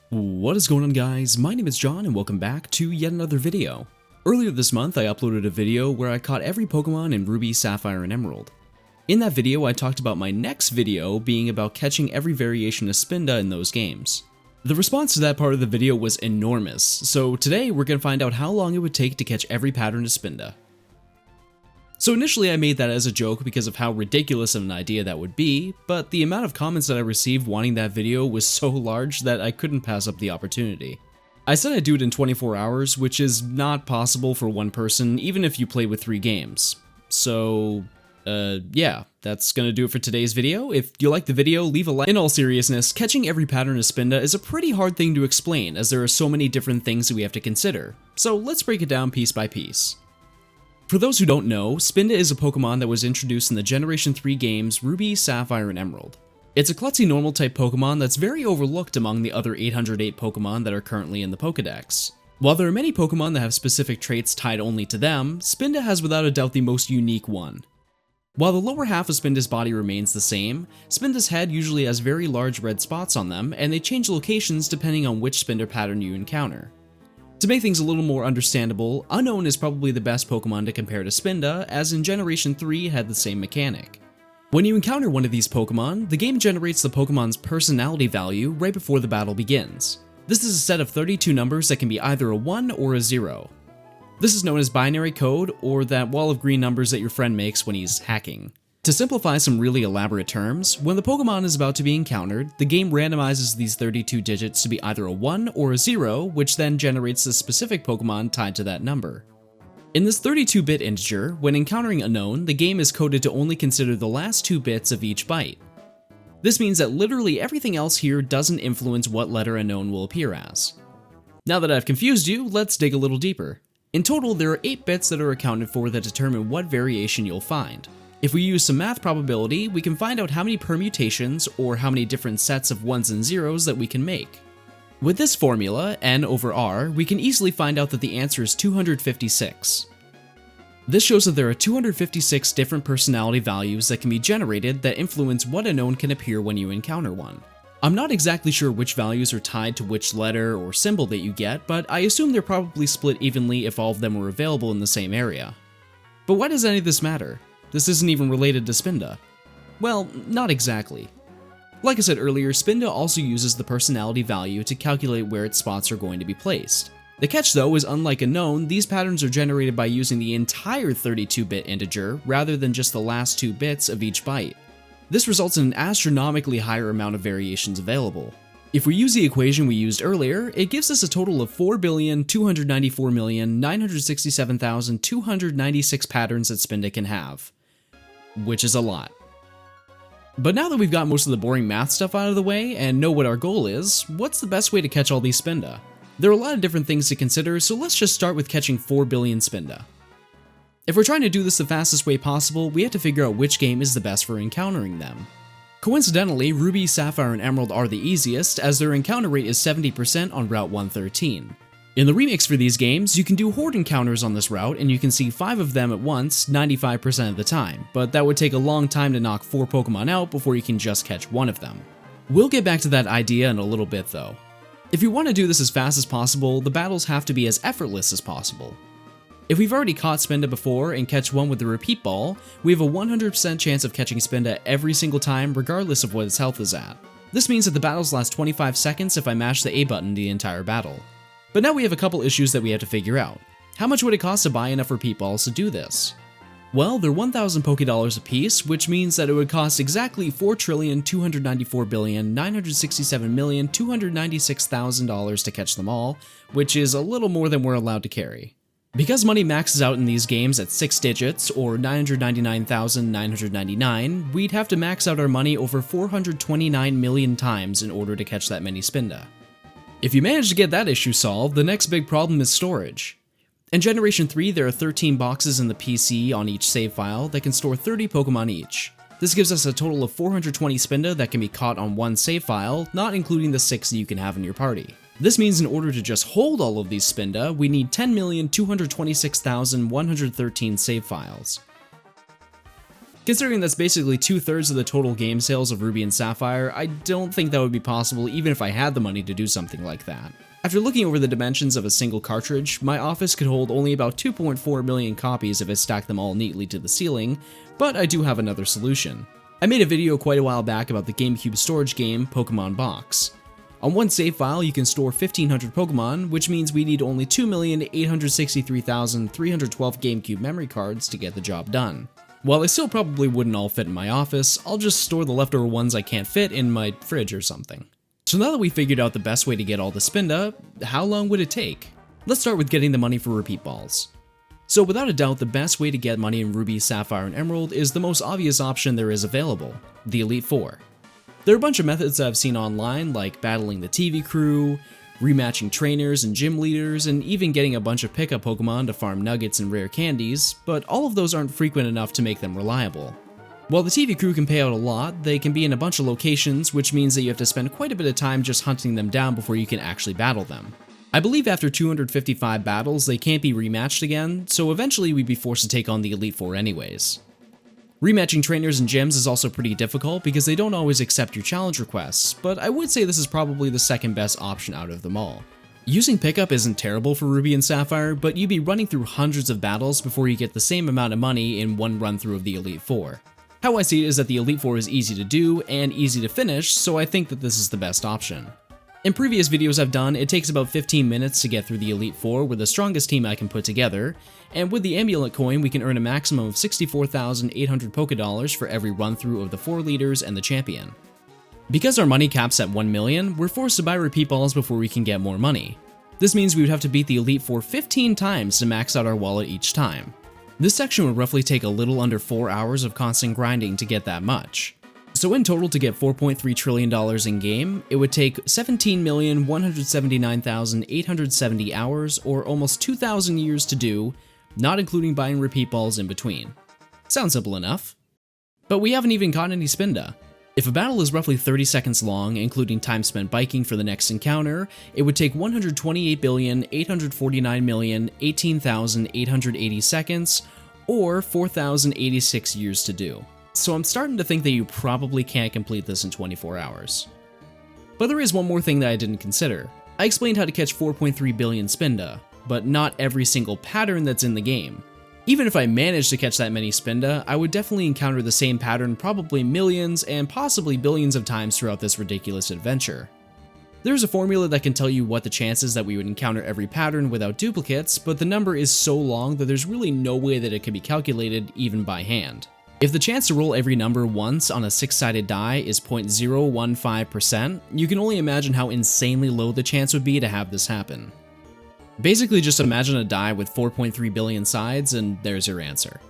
What is going on, guys? My name is John and welcome back to yet another video. Earlier this month I uploaded a video where I caught every Pokemon in Ruby, Sapphire, and Emerald. In that video I talked about my next video being about catching every variation of Spinda in those games. The response to that part of the video was enormous, so today we're going to find out how long it would take to catch every pattern of Spinda. So initially I made that as a joke because of how ridiculous of an idea that would be, but the amount of comments that I received wanting that video was so large that I couldn't pass up the opportunity. I said I'd do it in 24 hours, which is not possible for one person even if you play with 3 games. So, yeah, that's gonna do it for today's video. If you like the video, leave a like. In all seriousness, catching every pattern of Spinda is a pretty hard thing to explain as there are so many different things that we have to consider. So let's break it down piece by piece. For those who don't know, Spinda is a Pokemon that was introduced in the Generation 3 games Ruby, Sapphire, and Emerald. It's a klutzy normal type Pokemon that's very overlooked among the other 808 Pokemon that are currently in the Pokedex. While there are many Pokemon that have specific traits tied only to them, Spinda has without a doubt the most unique one. While the lower half of Spinda's body remains the same, Spinda's head usually has very large red spots on them, and they change locations depending on which Spinda pattern you encounter. To make things a little more understandable, Unknown is probably the best Pokemon to compare to Spinda, as in Generation 3 had the same mechanic. When you encounter one of these Pokemon, the game generates the Pokemon's personality value right before the battle begins. This is a set of 32 numbers that can be either a 1 or a 0. This is known as binary code, or that wall of green numbers that your friend makes when he's hacking. To simplify some really elaborate terms, when the Pokemon is about to be encountered, the game randomizes these 32 digits to be either a 1 or a 0, which then generates the specific Pokemon tied to that number. In this 32-bit integer, when encountering Unknown, the game is coded to only consider the last 2 bits of each byte. This means that literally everything else here doesn't influence what letter Unknown will appear as. Now that I've confused you, let's dig a little deeper. In total, there are 8 bits that are accounted for that determine what variation you'll find. If we use some math probability, we can find out how many permutations or how many different sets of 1s and 0s that we can make. With this formula, n over r, we can easily find out that the answer is 256. This shows that there are 256 different personality values that can be generated that influence what Unknown can appear when you encounter one. I'm not exactly sure which values are tied to which letter or symbol that you get, but I assume they're probably split evenly if all of them were available in the same area. But why does any of this matter? This isn't even related to Spinda. Well, not exactly. Like I said earlier, Spinda also uses the personality value to calculate where its spots are going to be placed. The catch though is, unlike Unknown, these patterns are generated by using the entire 32-bit integer rather than just the last 2 bits of each byte. This results in an astronomically higher amount of variations available. If we use the equation we used earlier, it gives us a total of 4,294,967,296 patterns that Spinda can have. Which is a lot. But now that we've got most of the boring math stuff out of the way and know what our goal is, what's the best way to catch all these Spinda? There are a lot of different things to consider, so let's just start with catching 4 billion Spinda. If we're trying to do this the fastest way possible, we have to figure out which game is the best for encountering them. Coincidentally, Ruby, Sapphire, and Emerald are the easiest, as their encounter rate is 70% on Route 113. In the remakes for these games, you can do horde encounters on this route and you can see 5 of them at once 95% of the time, but that would take a long time to knock 4 Pokemon out before you can just catch 1 of them. We'll get back to that idea in a little bit though. If you want to do this as fast as possible, the battles have to be as effortless as possible. If we've already caught Spinda before and catch one with the repeat ball, we have a 100% chance of catching Spinda every single time regardless of what its health is at. This means that the battles last 25 seconds if I mash the A button the entire battle. But now we have a couple issues that we have to figure out. How much would it cost to buy enough repeat balls to do this? Well, they're 1,000 Pokédollars a piece, which means that it would cost exactly $4,294,967,296,000 to catch them all, which is a little more than we're allowed to carry. Because money maxes out in these games at 6 digits, or 999,999, we'd have to max out our money over 429 million times in order to catch that many Spinda. If you manage to get that issue solved, the next big problem is storage. In Generation 3, there are 13 boxes in the PC on each save file that can store 30 Pokemon each. This gives us a total of 420 Spinda that can be caught on one save file, not including the 6 that you can have in your party. This means in order to just hold all of these Spinda, we need 10,226,113 save files. Considering that's basically 2/3 of the total game sales of Ruby and Sapphire, I don't think that would be possible even if I had the money to do something like that. After looking over the dimensions of a single cartridge, my office could hold only about 2.4 million copies if I stacked them all neatly to the ceiling, but I do have another solution. I made a video quite a while back about the GameCube storage game Pokemon Box. On one save file, you can store 1,500 Pokemon, which means we need only 2,863,312 GameCube memory cards to get the job done. While they still probably wouldn't all fit in my office, I'll just store the leftover ones I can't fit in my fridge or something. So now that we figured out the best way to get all the Spinda, how long would it take? Let's start with getting the money for repeat balls. So without a doubt, the best way to get money in Ruby, Sapphire, and Emerald is the most obvious option there is available, the Elite Four. There are a bunch of methods I've seen online, like battling the TV crew, rematching trainers and gym leaders, and even getting a bunch of pickup Pokemon to farm nuggets and rare candies, but all of those aren't frequent enough to make them reliable. While the TV crew can pay out a lot, they can be in a bunch of locations, which means that you have to spend quite a bit of time just hunting them down before you can actually battle them. I believe after 255 battles, they can't be rematched again, so eventually we'd be forced to take on the Elite Four anyways. Rematching trainers and gyms is also pretty difficult because they don't always accept your challenge requests, but I would say this is probably the second best option out of them all. Using pickup isn't terrible for Ruby and Sapphire, but you'd be running through hundreds of battles before you get the same amount of money in one run through of the Elite Four. How I see it is that the Elite Four is easy to do and easy to finish, so I think that this is the best option. In previous videos I've done, it takes about 15 minutes to get through the Elite Four with the strongest team I can put together, and with the Amulet coin we can earn a maximum of 64,800 Pokédollars for every run-through of the 4 leaders and the champion. Because our money caps at 1 million, we're forced to buy repeat balls before we can get more money. This means we would have to beat the Elite Four 15 times to max out our wallet each time. This section would roughly take a little under 4 hours of constant grinding to get that much. So in total, to get $4.3 trillion in game, it would take 17,179,870 hours, or almost 2,000 years to do, not including buying repeat balls in between. Sounds simple enough. But we haven't even caught any Spinda. If a battle is roughly 30 seconds long, including time spent biking for the next encounter, it would take 128,849,018,880 seconds, or 4,086 years to do. So I'm starting to think that you probably can't complete this in 24 hours. But there is one more thing that I didn't consider. I explained how to catch 4.3 billion Spinda, but not every single pattern that's in the game. Even if I managed to catch that many Spinda, I would definitely encounter the same pattern probably millions and possibly billions of times throughout this ridiculous adventure. There's a formula that can tell you what the chances that we would encounter every pattern without duplicates, but the number is so long that there's really no way that it can be calculated even by hand. If the chance to roll every number once on a 6-sided die is 0.015%, you can only imagine how insanely low the chance would be to have this happen. Basically just imagine a die with 4.3 billion sides and there's your answer.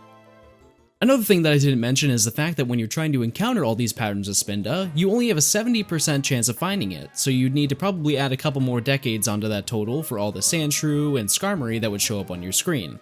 Another thing that I didn't mention is the fact that when you're trying to encounter all these patterns of Spinda, you only have a 70% chance of finding it, so you'd need to probably add a couple more decades onto that total for all the Sandshrew and Skarmory that would show up on your screen.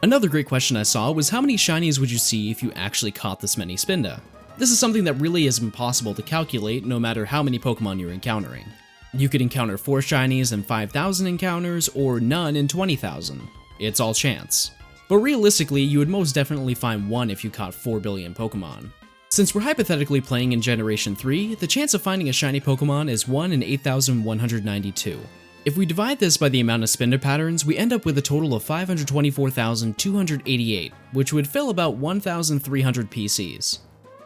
Another great question I saw was how many shinies would you see if you actually caught this many Spinda? This is something that really is impossible to calculate no matter how many Pokemon you're encountering. You could encounter 4 shinies in 5,000 encounters, or none in 20,000. It's all chance. But realistically, you would most definitely find one if you caught 4 billion Pokemon. Since we're hypothetically playing in Generation 3, the chance of finding a shiny Pokemon is 1 in 8,192. If we divide this by the amount of Spinda patterns, we end up with a total of 524,288, which would fill about 1,300 PCs.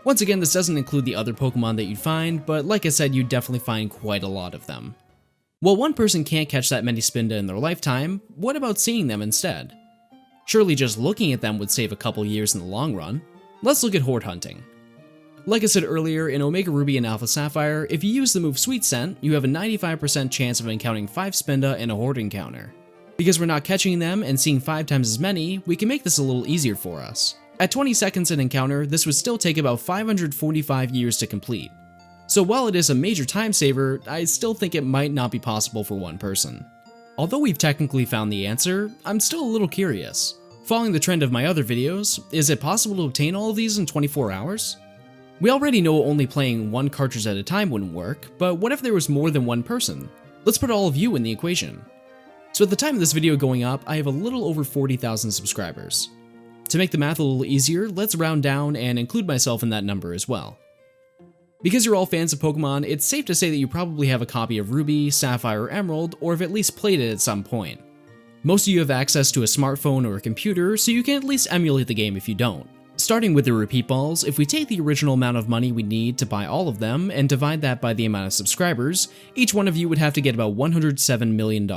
Once again, this doesn't include the other Pokemon that you'd find, but like I said, you'd definitely find quite a lot of them. While one person can't catch that many Spinda in their lifetime, what about seeing them instead? Surely just looking at them would save a couple years in the long run. Let's look at horde hunting. Like I said earlier, in Omega Ruby and Alpha Sapphire, if you use the move Sweet Scent, you have a 95% chance of encountering 5 Spinda in a horde encounter. Because we're not catching them and seeing 5 times as many, we can make this a little easier for us. At 20 seconds an encounter, this would still take about 545 years to complete. So while it is a major time saver, I still think it might not be possible for one person. Although we've technically found the answer, I'm still a little curious. Following the trend of my other videos, is it possible to obtain all of these in 24 hours? We already know only playing one cartridge at a time wouldn't work, but what if there was more than one person? Let's put all of you in the equation. So at the time of this video going up, I have a little over 40,000 subscribers. To make the math a little easier, let's round down and include myself in that number as well. Because you're all fans of Pokemon, it's safe to say that you probably have a copy of Ruby, Sapphire, or Emerald, or have at least played it at some point. Most of you have access to a smartphone or a computer, so you can at least emulate the game if you don't. Starting with the repeat balls, if we take the original amount of money we need to buy all of them and divide that by the amount of subscribers, each one of you would have to get about $107 million.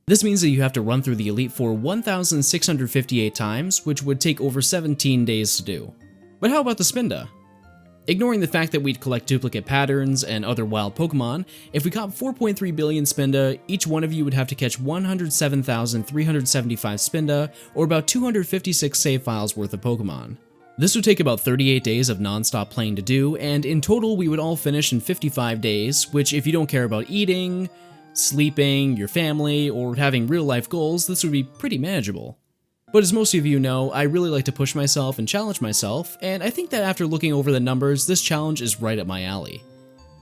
This means that you have to run through the Elite Four 1,658 times, which would take over 17 days to do. But how about the Spinda? Ignoring the fact that we'd collect duplicate patterns and other wild Pokemon, if we caught 4.3 billion Spinda, each one of you would have to catch 107,375 Spinda, or about 256 save files worth of Pokemon. This would take about 38 days of non-stop playing to do, and in total we would all finish in 55 days, which if you don't care about eating, sleeping, your family, or having real-life goals, this would be pretty manageable. But as most of you know, I really like to push myself and challenge myself, and I think that after looking over the numbers, this challenge is right up my alley.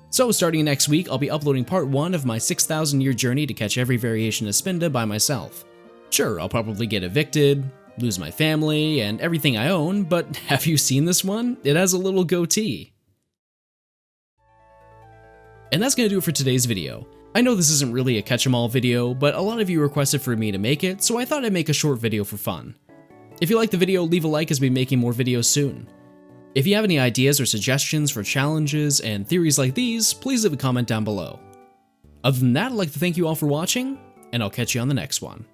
So starting next week, I'll be uploading part 1 of my 6,000 year journey to catch every variation of Spinda by myself. Sure, I'll probably get evicted, lose my family, and everything I own, but have you seen this one? It has a little goatee. And that's gonna do it for today's video. I know this isn't really a catch-em-all video, but a lot of you requested for me to make it, so I thought I'd make a short video for fun. If you like the video, leave a like as we be making more videos soon. If you have any ideas or suggestions for challenges and theories like these, please leave a comment down below. Other than that, I'd like to thank you all for watching, and I'll catch you on the next one.